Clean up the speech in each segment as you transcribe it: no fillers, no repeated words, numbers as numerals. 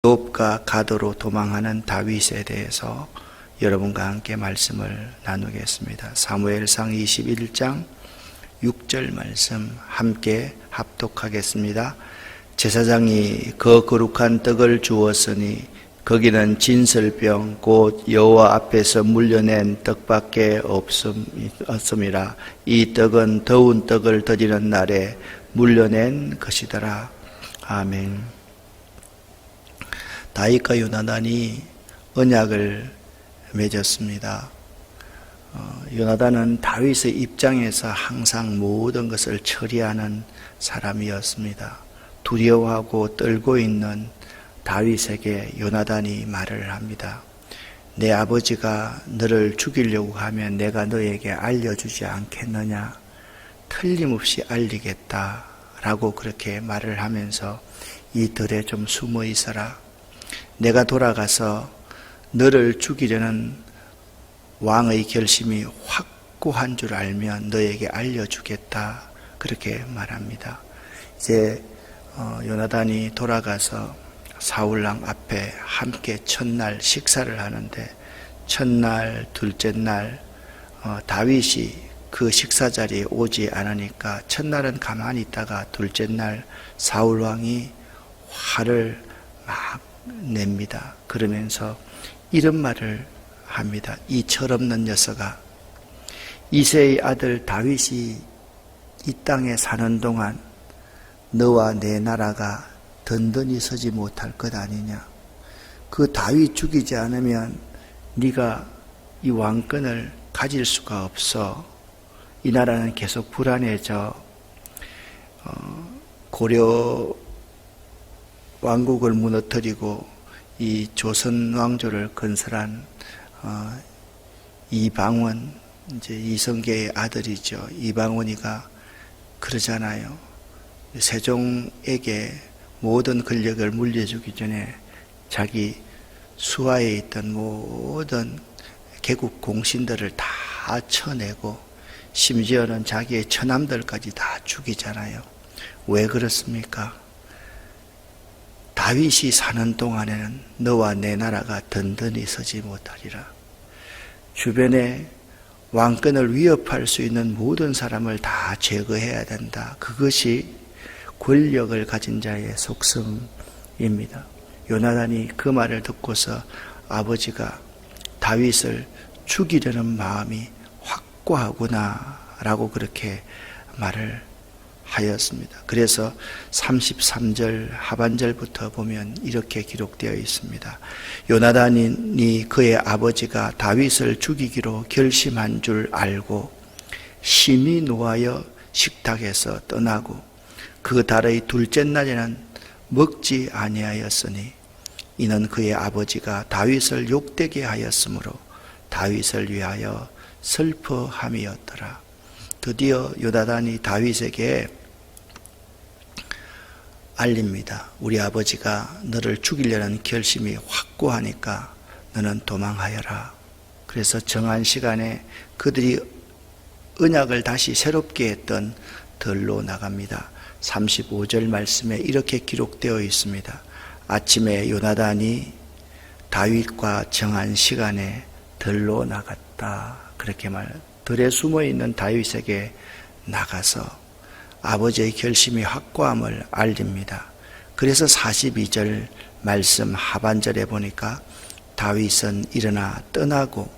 욥과 가도로 도망하는 다윗에 대해서 여러분과 함께 말씀을 나누겠습니다. 사무엘상 21장 6절 말씀 함께 합독하겠습니다. 제사장이 그 거룩한 떡을 주었으니 거기는 진설병 곧 여호와 앞에서 물려낸 떡밖에 없음이라. 이 떡은 더운 떡을 드리는 날에 물려낸 것이더라. 아멘. 다윗과 요나단이 언약을 맺었습니다. 요나단은 다윗의 입장에서 항상 모든 것을 처리하는 사람이었습니다. 두려워하고 떨고 있는 다윗에게 요나단이 말을 합니다. 내 아버지가 너를 죽이려고 하면 내가 너에게 알려주지 않겠느냐? 틀림없이 알리겠다 라고 그렇게 말을 하면서 이 들에 좀 숨어 있어라. 내가 돌아가서 너를 죽이려는 왕의 결심이 확고한 줄 알면 너에게 알려주겠다 그렇게 말합니다. 이제 요나단이 돌아가서 사울왕 앞에 함께 첫날 식사를 하는데 첫날, 둘째 날 다윗이 그 식사 자리에 오지 않으니까 첫날은 가만히 있다가 둘째 날 사울왕이 화를 막 냅니다. 그러면서 이런 말을 합니다. 이 철없는 녀석아, 이새의 아들 다윗이 이 땅에 사는 동안 너와 내 나라가 든든히 서지 못할 것 아니냐. 그 다윗 죽이지 않으면 네가 이 왕권을 가질 수가 없어. 이 나라는 계속 불안해져. 고려 왕국을 무너뜨리고 이 조선 왕조를 건설한 이방원, 이제 이성계의 아들이죠. 이방원이가 그러잖아요. 세종에게 모든 권력을 물려주기 전에 자기 수하에 있던 모든 개국 공신들을 다 쳐내고 심지어는 자기의 처남들까지 다 죽이잖아요. 왜 그렇습니까? 다윗이 사는 동안에는 너와 내 나라가 든든히 서지 못하리라. 주변에 왕권을 위협할 수 있는 모든 사람을 다 제거해야 된다. 그것이 권력을 가진 자의 속성입니다. 요나단이 그 말을 듣고서 아버지가 다윗을 죽이려는 마음이 확고하구나 라고 그렇게 말을 하였습니다. 그래서 33절 하반절부터 보면 이렇게 기록되어 있습니다. 요나단이 그의 아버지가 다윗을 죽이기로 결심한 줄 알고 심히 노하여 식탁에서 떠나고 그 달의 둘째 날에는 먹지 아니하였으니 이는 그의 아버지가 다윗을 욕되게 하였으므로 다윗을 위하여 슬퍼함이었더라. 드디어 요나단이 다윗에게 알립니다. 우리 아버지가 너를 죽이려는 결심이 확고하니까 너는 도망하여라. 그래서 정한 시간에 그들이 언약을 다시 새롭게 했던 들로 나갑니다. 35절 말씀에 이렇게 기록되어 있습니다. 아침에 요나단이 다윗과 정한 시간에 들로 나갔다. 그렇게 들에 숨어있는 다윗에게 나가서 아버지의 결심이 확고함을 알립니다. 그래서 42절 말씀 하반절에 보니까 다윗은 일어나 떠나고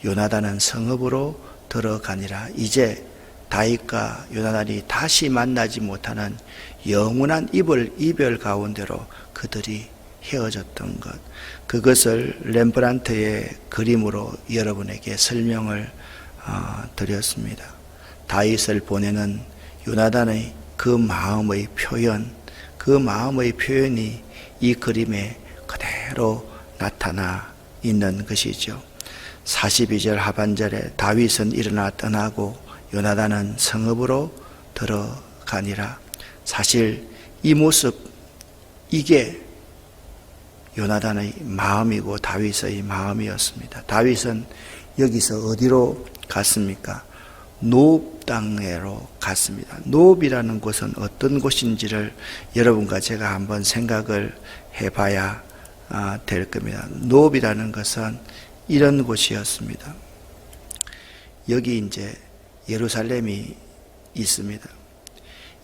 요나단은 성읍으로 들어가니라. 이제 다윗과 요나단이 다시 만나지 못하는 영원한 이별 가운데로 그들이 헤어졌던 것, 그것을 렘브란트의 그림으로 여러분에게 설명을 드렸습니다. 다윗을 보내는 요나단의 그 마음의 표현이 이 그림에 그대로 나타나 있는 것이죠. 42절 하반절에 다윗은 일어나 떠나고 요나단은 성읍으로 들어가니라. 사실 이 모습, 이게 요나단의 마음이고 다윗의 마음이었습니다. 다윗은 여기서 어디로 갔습니까? 노업 땅으로 갔습니다. 노업이라는 곳은 어떤 곳인지를 여러분과 제가 한번 생각을 해봐야 될 겁니다. 노비라는 것은 이런 곳이었습니다. 여기 이제 예루살렘이 있습니다.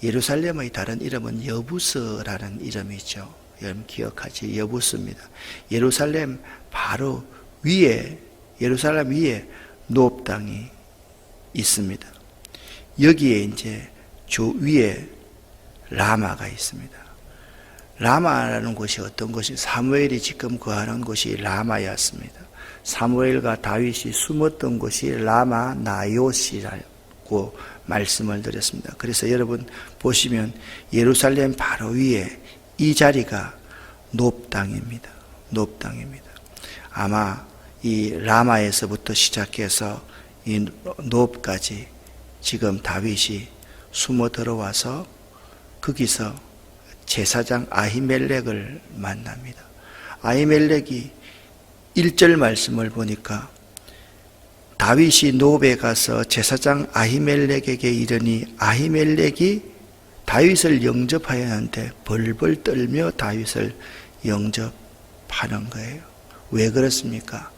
예루살렘의 다른 이름은 여부스라는 이름이죠. 여러분 기억하지? 여부스입니다. 예루살렘 바로 위에, 예루살렘 위에 노업 땅이 있습니다. 여기에 이제 주 위에 라마가 있습니다. 라마라는 곳이 어떤 곳이, 사무엘이 지금 거하는 곳이 라마였습니다. 사무엘과 다윗이 숨었던 곳이 라마 나요시라고 말씀을 드렸습니다. 그래서 여러분 보시면 예루살렘 바로 위에 이 자리가 노업 땅입니다. 노업 땅입니다. 아마 이 라마에서부터 시작해서 이 노업까지 지금 다윗이 숨어 들어와서 거기서 제사장 아히멜렉을 만납니다. 아히멜렉이 1절 말씀을 보니까 다윗이 노업에 가서 제사장 아히멜렉에게 이르니 아히멜렉이 다윗을 영접하였는데 벌벌 떨며 다윗을 영접하는 거예요. 왜 그렇습니까?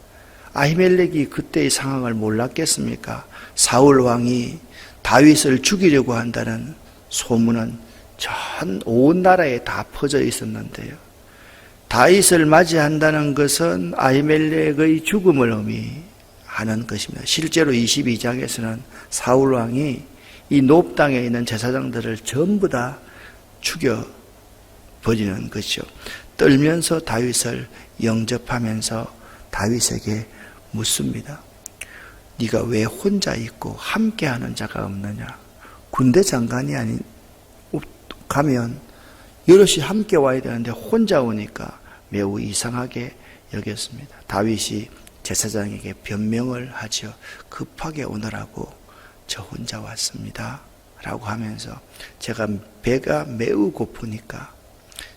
아히멜렉이 그때의 상황을 몰랐겠습니까? 사울 왕이 다윗을 죽이려고 한다는 소문은 전 온 나라에 다 퍼져 있었는데요. 다윗을 맞이한다는 것은 아히멜렉의 죽음을 의미하는 것입니다. 실제로 22장에서는 사울 왕이 이 노업 땅에 있는 제사장들을 전부 다 죽여버리는 것이죠. 떨면서 다윗을 영접하면서 다윗에게 묻습니다. 네가 왜 혼자 있고 함께하는 자가 없느냐? 군대 장관이 아닌 가면 여럿이 함께 와야 되는데 혼자 오니까 매우 이상하게 여겼습니다. 다윗이 제사장에게 변명을 하죠. 급하게 오느라고 저 혼자 왔습니다 라고 하면서 제가 배가 매우 고프니까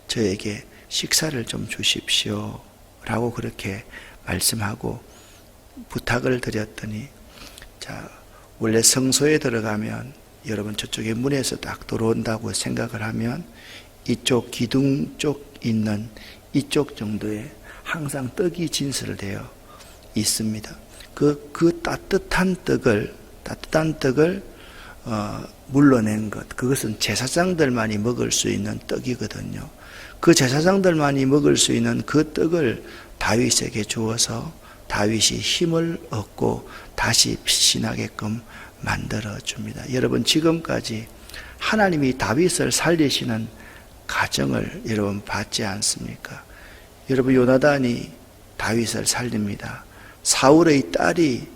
저에게 식사를 좀 주십시오 라고 그렇게 말씀하고 부탁을 드렸더니, 자, 원래 성소에 들어가면 여러분 저쪽에 문에서 딱 들어온다고 생각을 하면 이쪽 기둥 쪽 있는 이쪽 정도에 항상 떡이 진설되어 있습니다. 그 따뜻한 떡을 물러낸 것, 그것은 제사장들만이 먹을 수 있는 떡이거든요. 그 제사장들만이 먹을 수 있는 그 떡을 다윗에게 주어서 다윗이 힘을 얻고 다시 피신하게끔 만들어줍니다. 여러분 지금까지 하나님이 다윗을 살리시는 가정을 여러분 봤지 않습니까? 여러분 요나단이 다윗을 살립니다. 사울의 딸이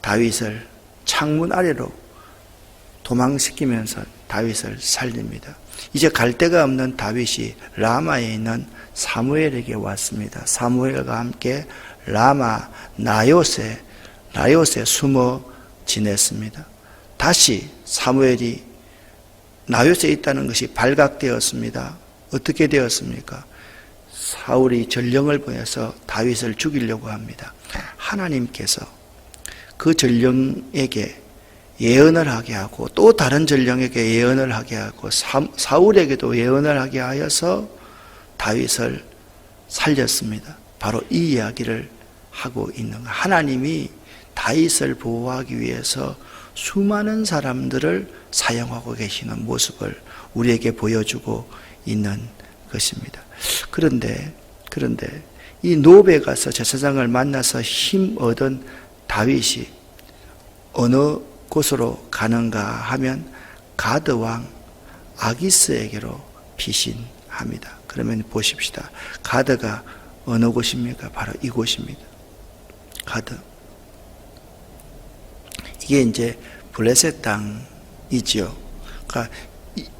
다윗을 창문 아래로 도망시키면서 다윗을 살립니다. 이제 갈 데가 없는 다윗이 라마에 있는 사무엘에게 왔습니다. 사무엘과 함께 라마 나요세 숨어 지냈습니다. 다시 사무엘이 나요세 있다는 것이 발각되었습니다. 어떻게 되었습니까? 사울이 전령을 보내서 다윗을 죽이려고 합니다. 하나님께서 그 전령에게 예언을 하게 하고 또 다른 전령에게 예언을 하게 하고 사울에게도 예언을 하게 하여서 다윗을 살렸습니다. 바로 이 이야기를 하고 있는 거예요. 하나님이 다윗을 보호하기 위해서 수많은 사람들을 사용하고 계시는 모습을 우리에게 보여주고 있는 것입니다. 그런데 이 노브에 가서 제사장을 만나서 힘 얻은 다윗이 어느 곳으로 가는가 하면 가드 왕 아기스에게로 피신합니다. 그러면 보십시다. 가드가 어느 곳입니까? 바로 이곳입니다. 가드. 이게 이제 블레셋 땅이지요. 그러니까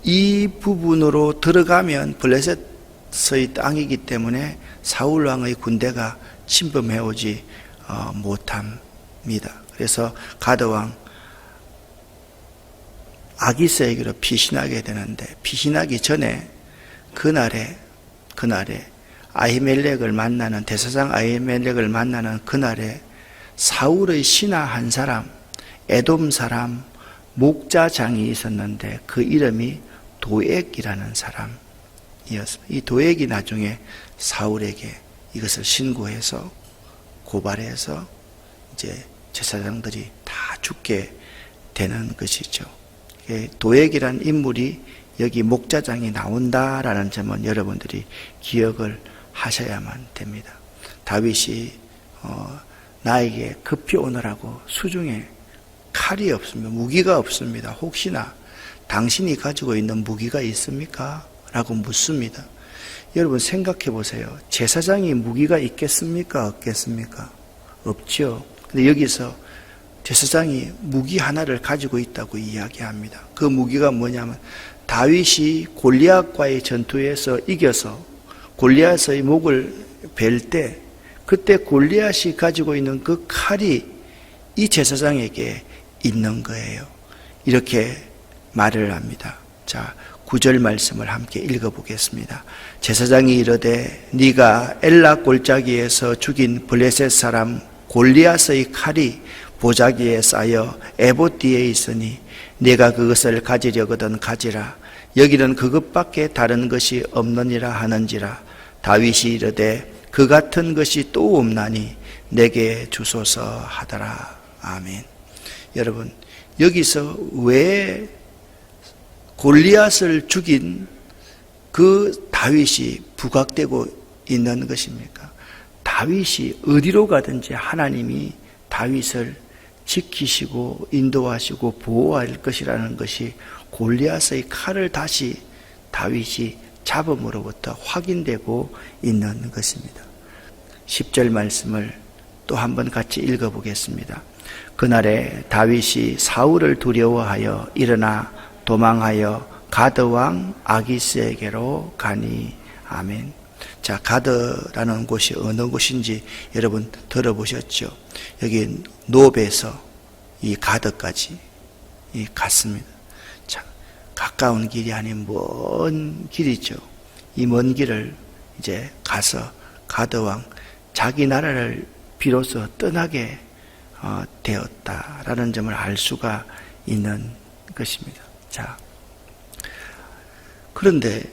이 부분으로 들어가면 블레셋의 땅이기 때문에 사울 왕의 군대가 침범해 오지 못합니다. 그래서 가드 왕 아기스에게로 피신하게 되는데, 피신하기 전에 그날에 아히멜렉을 만나는, 대사장 아히멜렉을 만나는 그날에 사울의 신하 한 사람, 에돔 사람 목자장이 있었는데 그 이름이 도액이라는 사람이었습니다. 이 도액이 나중에 사울에게 이것을 신고해서 고발해서 이제 제사장들이 다 죽게 되는 것이죠. 도액이란 인물이 여기 목자장이 나온다라는 점은 여러분들이 기억을 하셔야만 됩니다. 다윗이 나에게 급히 오너라고 수중에 칼이 없습니다. 무기가 없습니다. 혹시나 당신이 가지고 있는 무기가 있습니까? 라고 묻습니다. 여러분 생각해 보세요. 제사장이 무기가 있겠습니까? 없겠습니까? 없죠. 근데 여기서 제사장이 무기 하나를 가지고 있다고 이야기합니다. 그 무기가 뭐냐면 다윗이 골리앗과의 전투에서 이겨서 골리앗의 목을 벨 때 그때 골리앗이 가지고 있는 그 칼이 이 제사장에게 있는 거예요. 이렇게 말을 합니다. 자, 9절 말씀을 함께 읽어보겠습니다. 제사장이 이르되 네가 엘라 골짜기에서 죽인 블레셋 사람 골리앗의 칼이 보자기에 쌓여 에봇 뒤에 있으니 네가 그것을 가지려거든 가지라. 여기는 그것밖에 다른 것이 없느니라 하는지라. 다윗이 이르되 그 같은 것이 또 없나니 내게 주소서 하더라. 아멘. 여러분, 여기서 왜 골리앗을 죽인 그 다윗이 부각되고 있는 것입니까? 다윗이 어디로 가든지 하나님이 다윗을 지키시고 인도하시고 보호할 것이라는 것이 골리앗의 칼을 다시 다윗이 잡음으로부터 확인되고 있는 것입니다. 10절 말씀을 또 한번 같이 읽어보겠습니다. 그날에 다윗이 사울을 두려워하여 일어나 도망하여 가드 왕 아기스에게로 가니. 아멘. 자, 가드라는 곳이 어느 곳인지 여러분 들어보셨죠? 여기 노베에서 이 가드까지 갔습니다. 자, 가까운 길이 아닌 먼 길이죠. 이 먼 길을 이제 가서 가드 왕 자기 나라를 비로소 떠나게 되었다라는 점을 알 수가 있는 것입니다. 자, 그런데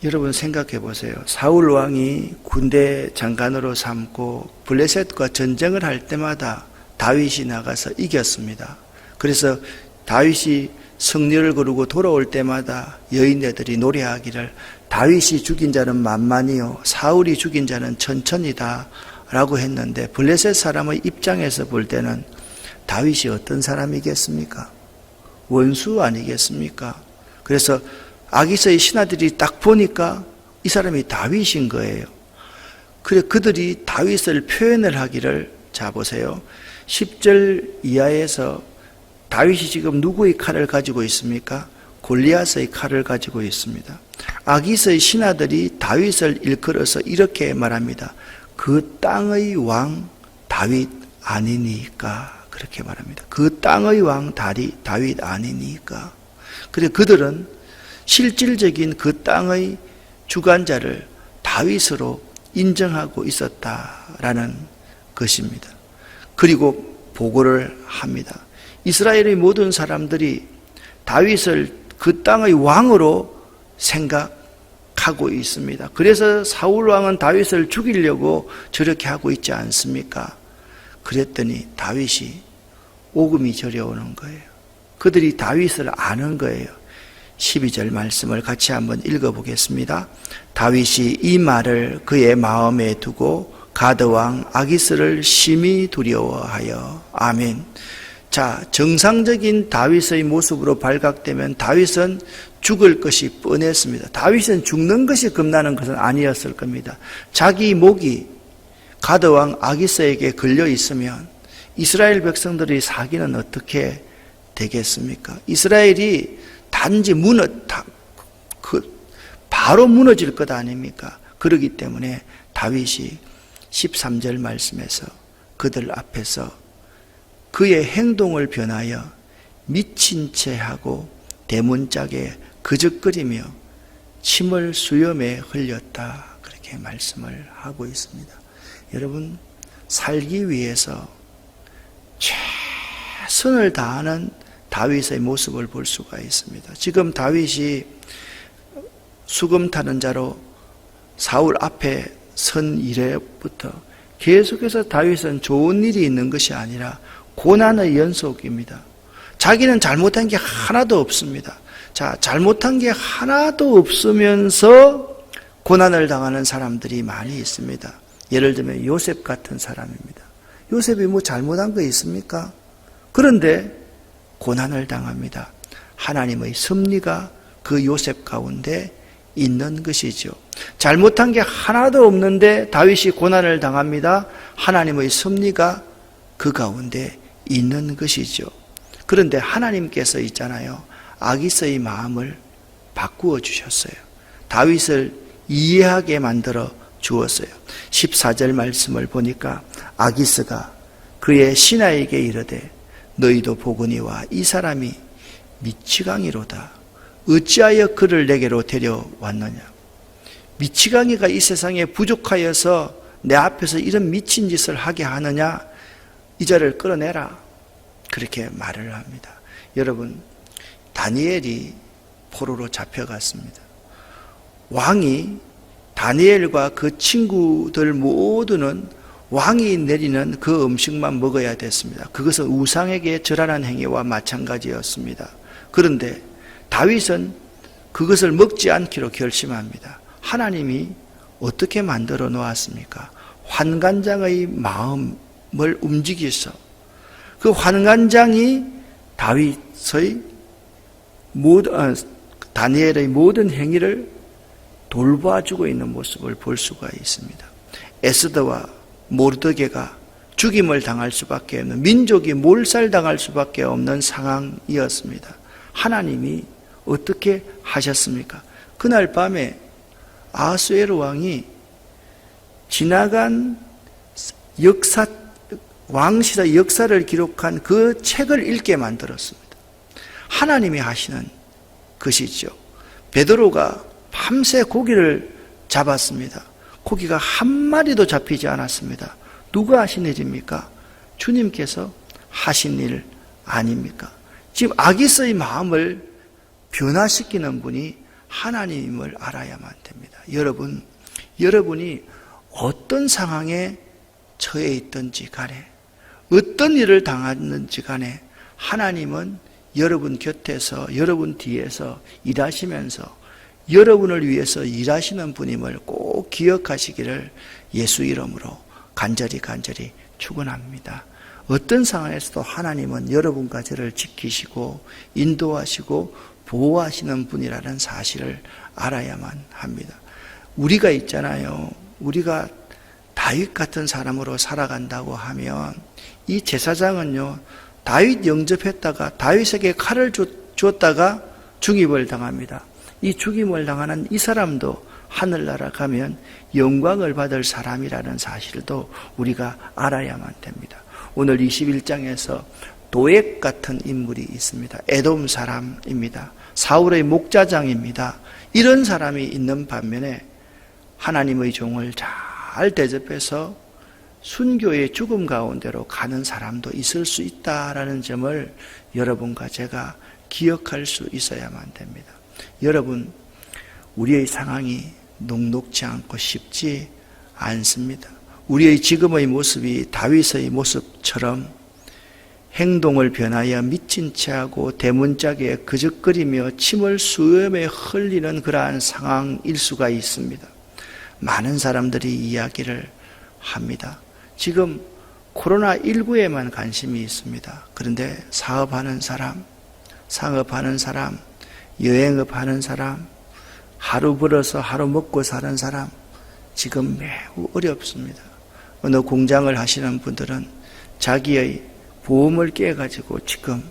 여러분 생각해 보세요. 사울 왕이 군대 장관으로 삼고 블레셋과 전쟁을 할 때마다 다윗이 나가서 이겼습니다. 그래서 다윗이 승리를 거두고 돌아올 때마다 여인네들이 노래하기를 다윗이 죽인 자는 만만이요 사울이 죽인 자는 천천이다 라고 했는데 블레셋 사람의 입장에서 볼 때는 다윗이 어떤 사람이겠습니까? 원수 아니겠습니까? 그래서 아기스의 신하들이 딱 보니까 이 사람이 다윗인 거예요. 그래 그들이 다윗을 표현을 하기를, 자 보세요. 10절 이하에서 다윗이 지금 누구의 칼을 가지고 있습니까? 골리앗의 칼을 가지고 있습니다. 아기스의 신하들이 다윗을 일컬어서 이렇게 말합니다. 그 땅의 왕 다윗 아니니까, 그렇게 말합니다. 그 땅의 왕 다윗 아니니까. 그래 그들은 실질적인 그 땅의 주관자를 다윗으로 인정하고 있었다라는 것입니다. 그리고 보고를 합니다. 이스라엘의 모든 사람들이 다윗을 그 땅의 왕으로 생각하고 있습니다. 그래서 사울 왕은 다윗을 죽이려고 저렇게 하고 있지 않습니까? 그랬더니 다윗이 오금이 저려오는 거예요. 그들이 다윗을 아는 거예요. 12절 말씀을 같이 한번 읽어보겠습니다. 다윗이 이 말을 그의 마음에 두고 가드 왕 아기스를 심히 두려워하여. 아멘. 자, 정상적인 다윗의 모습으로 발각되면 다윗은 죽을 것이 뻔했습니다. 다윗은 죽는 것이 겁나는 것은 아니었을 겁니다. 자기 목이 가드 왕 아기스에게 걸려 있으면 이스라엘 백성들의 사기는 어떻게 되겠습니까? 이스라엘이 단지 바로 무너질 것 아닙니까? 그렇기 때문에 다윗이 13절 말씀에서 그들 앞에서 그의 행동을 변하여 미친 채 하고 대문짝에 그적거리며 침을 수염에 흘렸다. 그렇게 말씀을 하고 있습니다. 여러분, 살기 위해서 최선을 다하는 다윗의 모습을 볼 수가 있습니다. 지금 다윗이 수금 타는 자로 사울 앞에 선 이래부터 계속해서 다윗은 좋은 일이 있는 것이 아니라 고난의 연속입니다. 자기는 잘못한 게 하나도 없습니다. 자, 잘못한 게 하나도 없으면서 고난을 당하는 사람들이 많이 있습니다. 예를 들면 요셉 같은 사람입니다. 요셉이 뭐 잘못한 거 있습니까? 그런데 고난을 당합니다. 하나님의 섭리가 그 요셉 가운데 있는 것이죠. 잘못한 게 하나도 없는데 다윗이 고난을 당합니다. 하나님의 섭리가 그 가운데 있는 것이죠. 그런데 하나님께서 있잖아요. 아기스의 마음을 바꾸어 주셨어요. 다윗을 이해하게 만들어 주었어요. 14절 말씀을 보니까 아기스가 그의 신하에게 이르되 너희도 보거니와 이 사람이 미치광이로다. 어찌하여 그를 내게로 데려왔느냐. 미치광이가 이 세상에 부족하여서 내 앞에서 이런 미친 짓을 하게 하느냐. 이 자를 끌어내라. 그렇게 말을 합니다. 여러분, 다니엘이 포로로 잡혀갔습니다. 왕이 다니엘과 그 친구들 모두는 왕이 내리는 그 음식만 먹어야 됐습니다. 그것은 우상에게 절하는 행위와 마찬가지였습니다. 그런데 다윗은 그것을 먹지 않기로 결심합니다. 하나님이 어떻게 만들어 놓았습니까? 환관장의 마음을 움직여서 그 환관장이 다니엘의 모든 행위를 돌봐주고 있는 모습을 볼 수가 있습니다. 에스더와 모르드게가 죽임을 당할 수밖에 없는, 민족이 몰살당할 수밖에 없는 상황이었습니다. 하나님이 어떻게 하셨습니까? 그날 밤에 아하수에로 왕이 지나간 왕실의 역사를 기록한 그 책을 읽게 만들었습니다. 하나님이 하시는 것이죠. 베드로가 밤새 고기를 잡았습니다. 고기가 한 마리도 잡히지 않았습니다. 누가 하신 일입니까? 주님께서 하신 일 아닙니까? 지금 아기스의 마음을 변화시키는 분이 하나님임을 알아야만 됩니다. 여러분이 어떤 상황에 처해 있든지 간에, 어떤 일을 당하는지 간에 하나님은 여러분 곁에서, 여러분 뒤에서 일하시면서 여러분을 위해서 일하시는 분임을 꼭 기억하시기를 예수 이름으로 간절히 축원합니다. 어떤 상황에서도 하나님은 여러분과 저를 지키시고 인도하시고 보호하시는 분이라는 사실을 알아야만 합니다. 우리가 있잖아요. 우리가 다윗 같은 사람으로 살아간다고 하면 이 제사장은요, 다윗 영접했다가 다윗에게 칼을 줬다가 죽임을 당합니다. 이 죽임을 당하는 이 사람도 하늘나라 가면 영광을 받을 사람이라는 사실도 우리가 알아야만 됩니다. 오늘 21장에서 도액 같은 인물이 있습니다. 에돔 사람입니다. 사울의 목자장입니다. 이런 사람이 있는 반면에 하나님의 종을 잘 대접해서 순교의 죽음 가운데로 가는 사람도 있을 수 있다라는 점을 여러분과 제가 기억할 수 있어야만 됩니다. 여러분, 우리의 상황이 녹록지 않고 쉽지 않습니다. 우리의 지금의 모습이 다윗의 모습처럼 행동을 변하여 미친 채하고 대문짝에 그적거리며 침을 수염에 흘리는 그러한 상황일 수가 있습니다. 많은 사람들이 이야기를 합니다. 지금 코로나19에만 관심이 있습니다. 그런데 사업하는 사람, 상업하는 사람, 여행업하는 사람, 하루 벌어서 하루 먹고 사는 사람, 지금 매우 어렵습니다. 어느 공장을 하시는 분들은 자기의 보험을 깨가지고 지금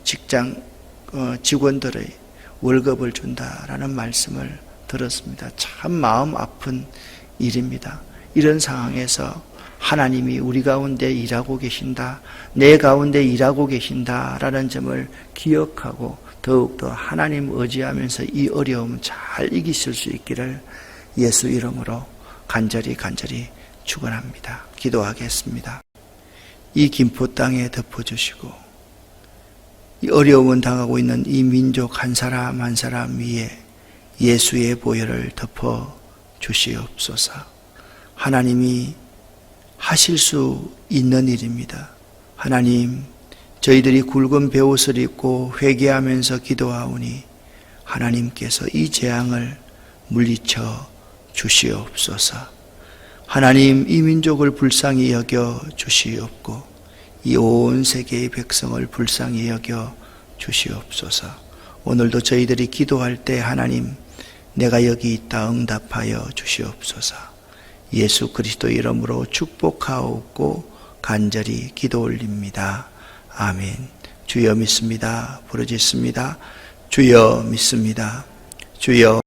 직장 직원들의 월급을 준다라는 말씀을 들었습니다. 참 마음 아픈 일입니다. 이런 상황에서 하나님이 우리 가운데 일하고 계신다, 내 가운데 일하고 계신다라는 점을 기억하고 더욱더 하나님 의지하면서 이 어려움 잘 이기실 수 있기를 예수 이름으로 간절히 축원합니다. 기도하겠습니다. 이 김포 땅에 덮어주시고 이 어려움을 당하고 있는 이 민족 한 사람 한 사람 위에 예수의 보혈을 덮어 주시옵소서. 하나님이 하실 수 있는 일입니다. 하나님, 저희들이 굵은 베옷을 입고 회개하면서 기도하오니 하나님께서 이 재앙을 물리쳐 주시옵소서. 하나님, 이 민족을 불쌍히 여겨 주시옵고 이 온 세계의 백성을 불쌍히 여겨 주시옵소서. 오늘도 저희들이 기도할 때 하나님, 내가 여기 있다 응답하여 주시옵소서. 예수 그리스도 이름으로 축복하옵고 간절히 기도 올립니다. 아멘. 주여 믿습니다. 부르짖습니다. 주여 믿습니다. 주여